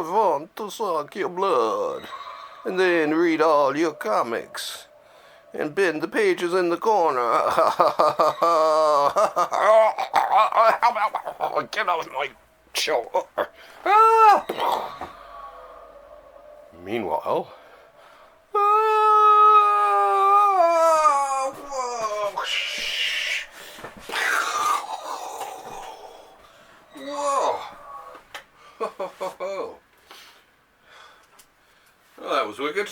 want to suck your blood, and then read all your comics, and bend the pages in the corner. Get off my show. Meanwhile, whoa. Well, that was wicked.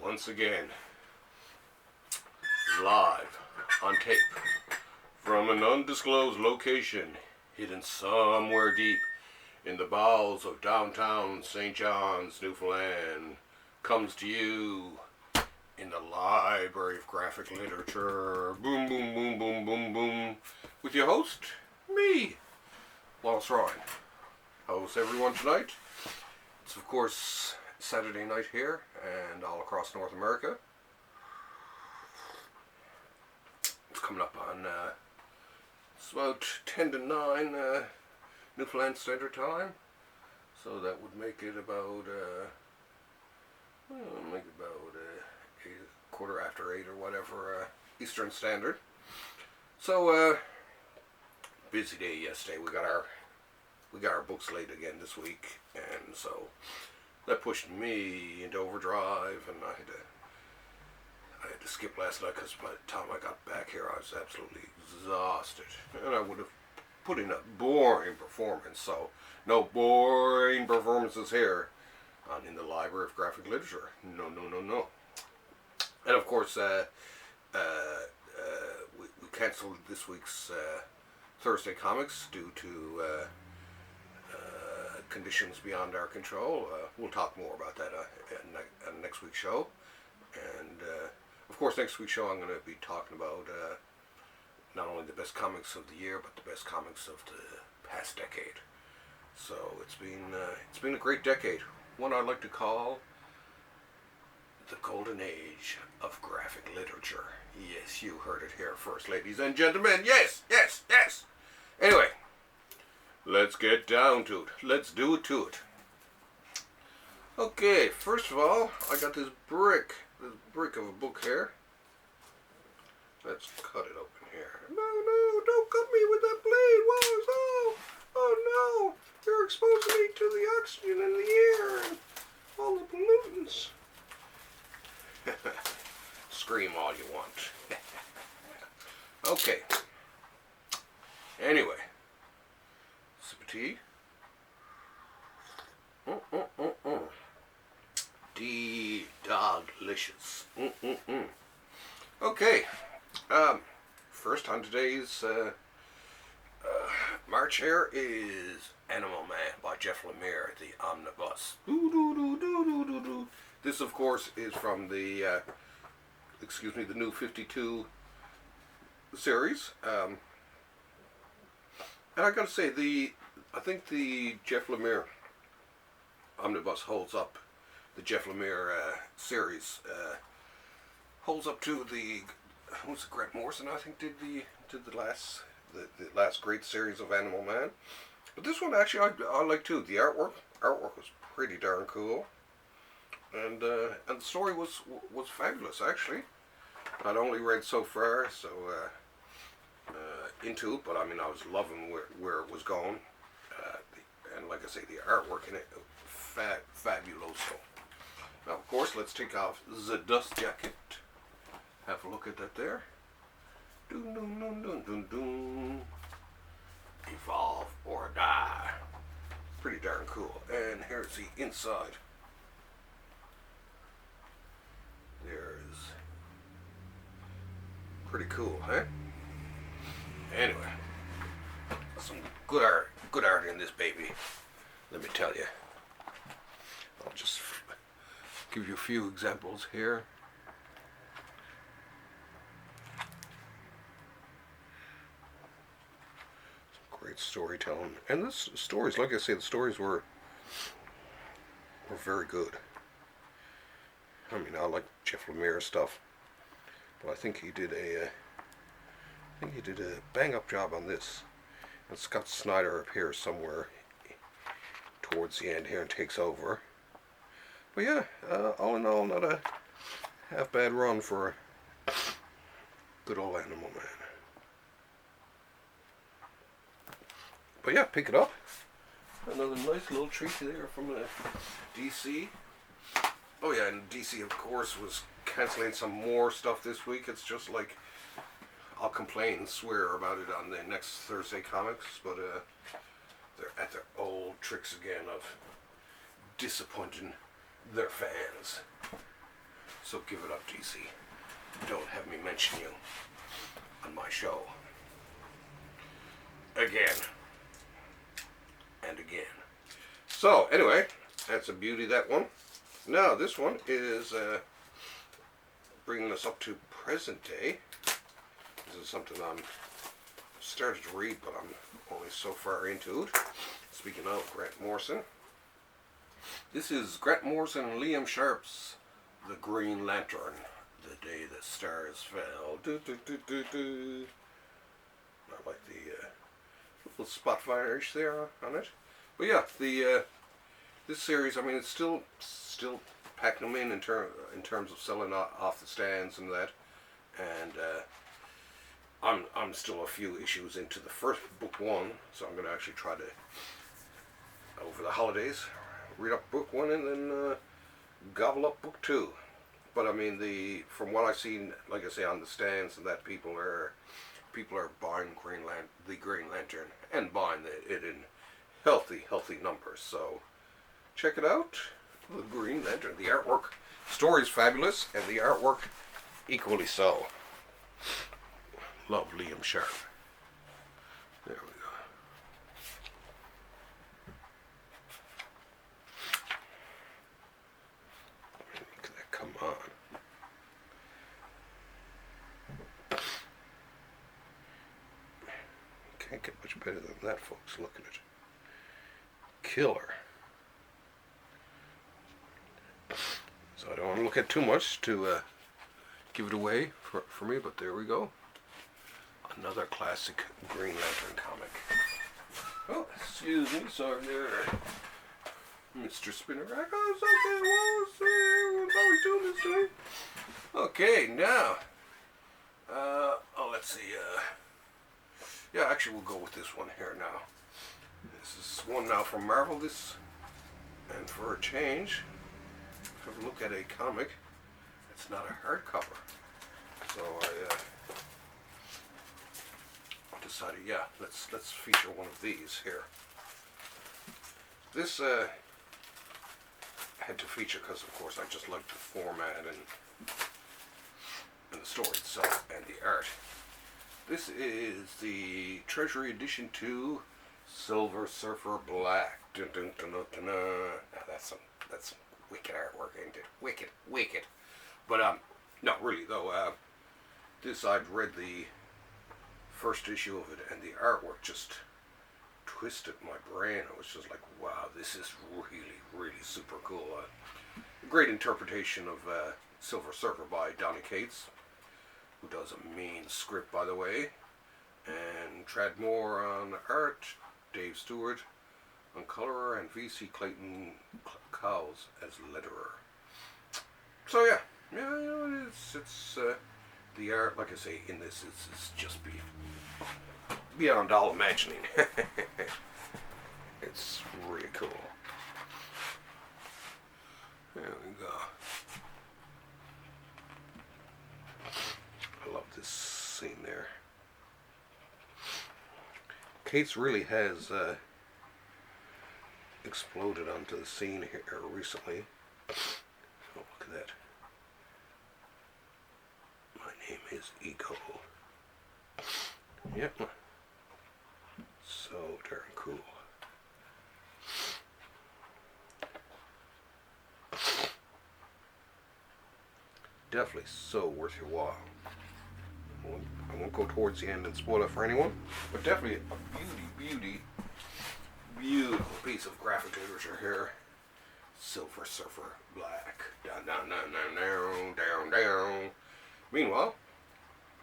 Once again, live on tape from an undisclosed location hidden somewhere deep in the bowels of downtown St. John's, Newfoundland, comes to you in the Library of Graphic Literature. Boom, boom, boom, boom, boom, boom. With your host, me, Wallace Ryan. How's everyone tonight? It's of course Saturday night here and all across North America. It's coming up on, it's about 10 to 9 Newfoundland Standard Time. So that would make it about, a quarter after 8 or whatever, Eastern Standard. So, busy day yesterday. We got our books late again this week, and so that pushed me into overdrive, and I had to skip last night because by the time I got back here I was absolutely exhausted, and I would have put in a boring performance. So no boring performances here on In the Library of Graphic Literature. No. And of course we canceled this week's Thursday comics due to conditions beyond our control. We'll talk more about that on next week's show. And of course, next week's show I'm going to be talking about not only the best comics of the year, but the best comics of the past decade. So it's been a great decade, one I like to call the golden age of graphic literature. Yes, you heard it here first, ladies and gentlemen. Yes. Anyway, let's get down to it. Let's do it to it. Okay, first of all, I got this brick of a book here. Let's cut it open here. No, don't cut me with that blade. Whoa, oh no, you're exposing me to the oxygen in the air and all the pollutants. Scream all you want. Okay. Anyway, sip of tea. Delicious. Okay. First on today's march here is Animal Man by Jeff Lemire, the Omnibus. This, of course, is from the the new 52 series. And I gotta say, I think the Jeff Lemire Omnibus holds up. The Jeff Lemire series holds up to Grant Morrison, I think, did the last great series of Animal Man. But this one actually I like too. The artwork was pretty darn cool, and the story was fabulous actually. I'd only read so far, so into it, but I mean I was loving where it was going, and like I say, the artwork in it, fabuloso. Now, of course, let's take off the dust jacket. Have a look at that there. Evolve or die. Pretty darn cool. And here's the inside. There's pretty cool, huh? Anyway, some good art in this baby. Let me tell you. I'll just give you a few examples here. Some great storytelling, and this stories, like I say, the stories were very good. I mean, I like Jeff Lemire stuff, but I think he did a bang up job on this. And Scott Snyder up here somewhere towards the end here and takes over. But yeah, all in all, not a half bad run for a good old Animal Man. But yeah, pick it up. Another nice little treat there from DC. Oh yeah, and DC of course was cancelling some more stuff this week. It's just like, I'll complain and swear about it on the next Thursday comics, but they're at their old tricks again of disappointing their fans. So give it up, DC. Don't have me mention you on my show. Again. And again. So, anyway, that's a beauty, that one. Now, this one is bringing us up to present day. This is something I'm started to read, but I'm only so far into it. Speaking of Grant Morrison, this is Grant Morrison and Liam Sharp's The Green Lantern, The Day the Stars Fell. Do, do, do, do, do. I like the little spot fire-ish there on it. But yeah, the this series, I mean, it's still packing them in terms of selling off the stands and that. And I'm still a few issues into the first book one, so I'm going to actually try to, over the holidays, read up book one and then gobble up book two. But I mean, from what I've seen, like I say, on the stands and that, people are buying the Green Lantern and buying it in healthy numbers. So check it out, The Green Lantern. The artwork, story's fabulous, and the artwork equally so. Love Liam Sharp. There we go. Make that come on. Can't get much better than that, folks. Look at it. Killer. So I don't want to look at too much to give it away for me, but there we go. Another classic Green Lantern comic. Oh, excuse me, sorry there, Mr. Spinner. What are we doing this to me? Okay, now, let's see, yeah, actually we'll go with this one here now. This is one now from Marvel, and for a change, have a look at a comic. It's not a hardcover. So I decided, yeah, let's feature one of these here. This I had to feature because, of course, I just like the format and the story itself and the art. This is the Treasury Edition 2 Silver Surfer Black. Dun, dun, dun, dun, dun, dun. Now that's some wicked artwork, ain't it? Wicked. But no, really though. This, I'd read the first issue of it, and the artwork just twisted my brain. I was just like, wow, this is really super cool. A great interpretation of Silver Surfer by Donny, who does a mean script, by the way. And Trad Moore on art, Dave Stewart on colorer, and V.C. Clayton Cowles as letterer. So yeah, it's the art, like I say, in this is just beyond all imagining. It's really cool. There we go. I love this scene there. Cates really has exploded onto the scene here recently. Oh, look at that. My name is Ego. Yep. So darn cool. Definitely so worth your while. I won't go towards the end and spoil it for anyone, but definitely a beautiful piece of graphic literature here. Silver Surfer Black. Down. Meanwhile,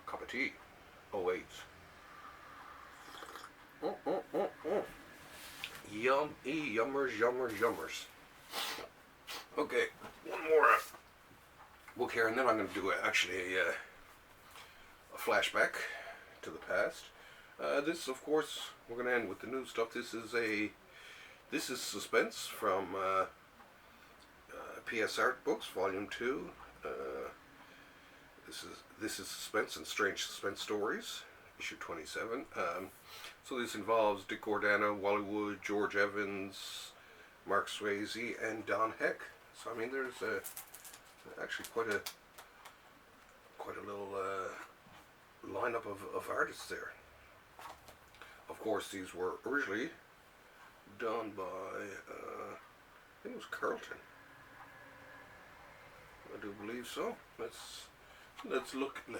cup of tea. Oh wait. yummers. Okay, one more book here, and then I'm going to do actually a flashback to the past. This, of course, we're going to end with the new stuff. This is Suspense from PS Artbooks, Volume 2. This is Suspense and Strange Suspense Stories, issue 27. So this involves Dick Gordana, Wally Wood, George Evans, Mark Swayze, and Don Heck. So I mean, there's actually quite a little lineup of artists there. Of course, these were originally done by I think it was Carlton. I do believe so. Let's look in the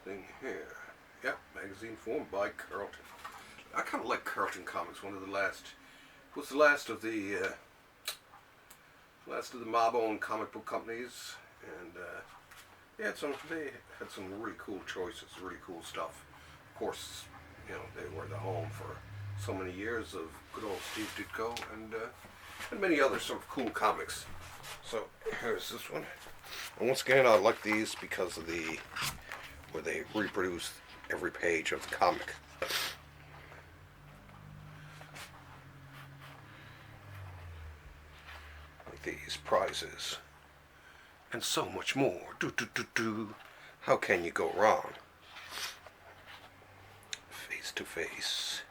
thing here. Yeah, magazine form by Carlton. I kind of like Carlton Comics. It was the last of the mob-owned comic book companies, and they had some really cool choices, really cool stuff. Of course, they were the home for so many years of good old Steve Ditko and many other sort of cool comics. So here's this one. And once again, I like these because of where they reproduce every page of the comic. Like these prizes. And so much more. How can you go wrong? Face to face.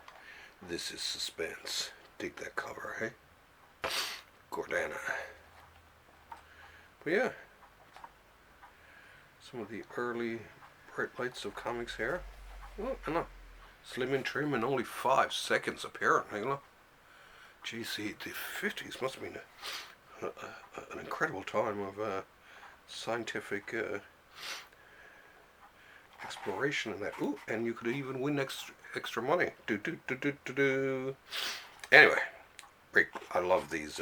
This is Suspense. Dig that cover, hey? Gordana. But yeah. Some of the early bright lights of comics here. Well, I know. Slim and trim in only 5 seconds, apparently. Geez, the 50s must have been an incredible time of scientific exploration in that. Ooh, and you could even win extra money. Anyway, great. I love these.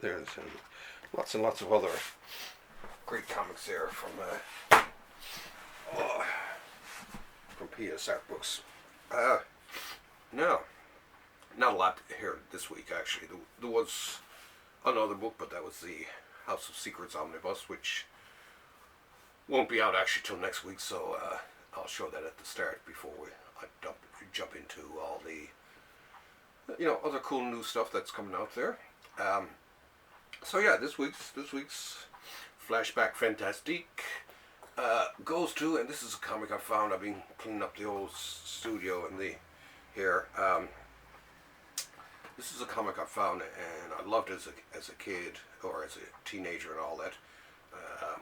There's lots and lots of other great comics there from PS Artbooks. No, not a lot here this week actually. There was another book, but that was the House of Secrets Omnibus, which won't be out actually till next week. So I'll show that at the start before I jump into all the other cool new stuff that's coming out there. So yeah, this week's Flashback Fantastique goes to, and this is a comic I found. I've been cleaning up the old studio and here. This is a comic I found, and I loved it as a kid or as a teenager and all that.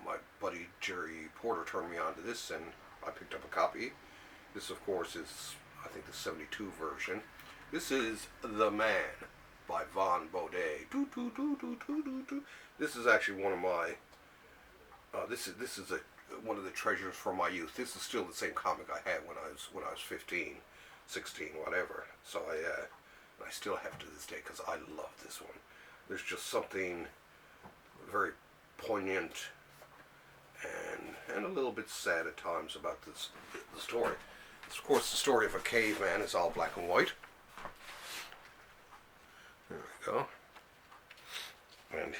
My buddy Jerry Porter turned me on to this, and I picked up a copy. This, of course, is I think the '72 version. This is The Man by Von Baudet. This is actually one of my. This is one of the treasures from my youth. This is still the same comic I had when I was 15, 16, whatever. So I still have to this day because I love this one. There's just something very poignant and a little bit sad at times about the story. It's, of course, the story of a caveman. It's all black and white. There we go. And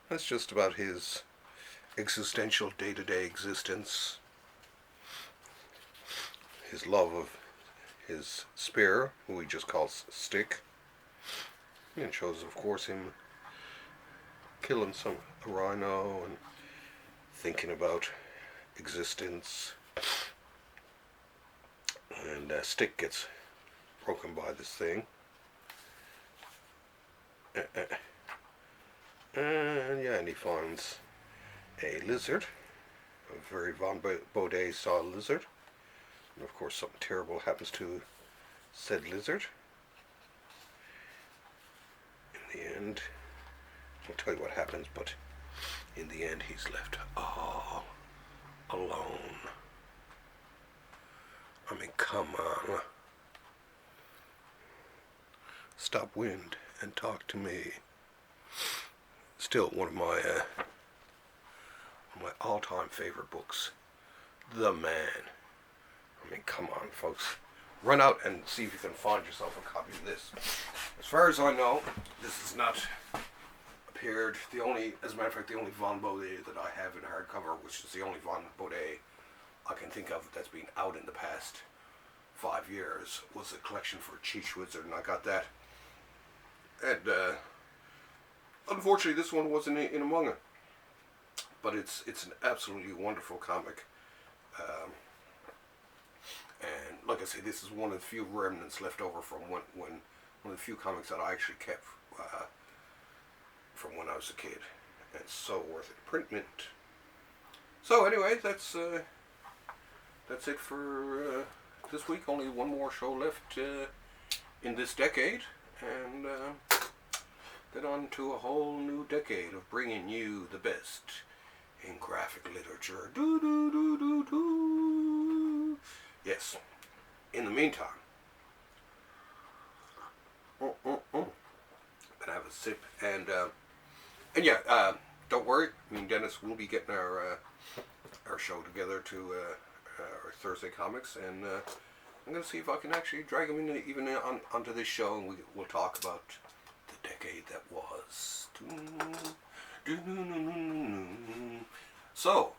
that's just about his existential day-to-day existence. His love of his spear, who he just calls Stick. And it shows, of course, him killing a rhino and thinking about existence. And Stick gets broken by this thing. And he finds a lizard, a very Von Baudet style lizard. And of course something terrible happens to said lizard. In the end, I'll tell you what happens, but in the end he's left all alone. I mean, come on. Stop wind and talk to me. Still one of my all-time favorite books, The Man. I mean, come on, folks. run out and see if you can find yourself a copy of this. As far as I know, this has not appeared. As a matter of fact, the only Von Baudet that I have in hardcover, which is the only Von Baudet I can think of that's been out in the past 5 years, was a collection for Cheech Wizard, and I got that. And unfortunately, this one wasn't in among it. But it's an absolutely wonderful comic. And like I say, this is one of the few remnants left over from one of the few comics that I actually kept from when I was a kid. And it's so worth it. Print mint. So anyway, that's it for this week. Only one more show left in this decade, and then on to a whole new decade of bringing you the best in graphic literature. Do do do do do. Yes. In the meantime, gonna have a sip, and yeah, don't worry. Me and Dennis will be getting our show together to our Thursday comics, and I'm gonna see if I can actually drag him onto this show, and we'll talk about the decade that was. So,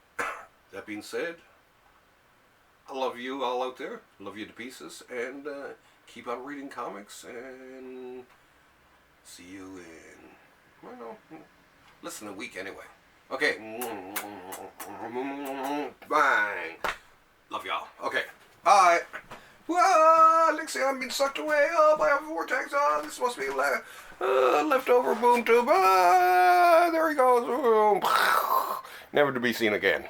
that being said, I love you all out there. Love you to pieces. And keep on reading comics. And see you in, I don't know, less than a week anyway. Okay. Bang. Love y'all. Okay. Bye. Whoa, Alexia, I'm being sucked away. Oh, by a vortex. Oh, this must be leftover boom tube. Ah, there he goes. Never to be seen again.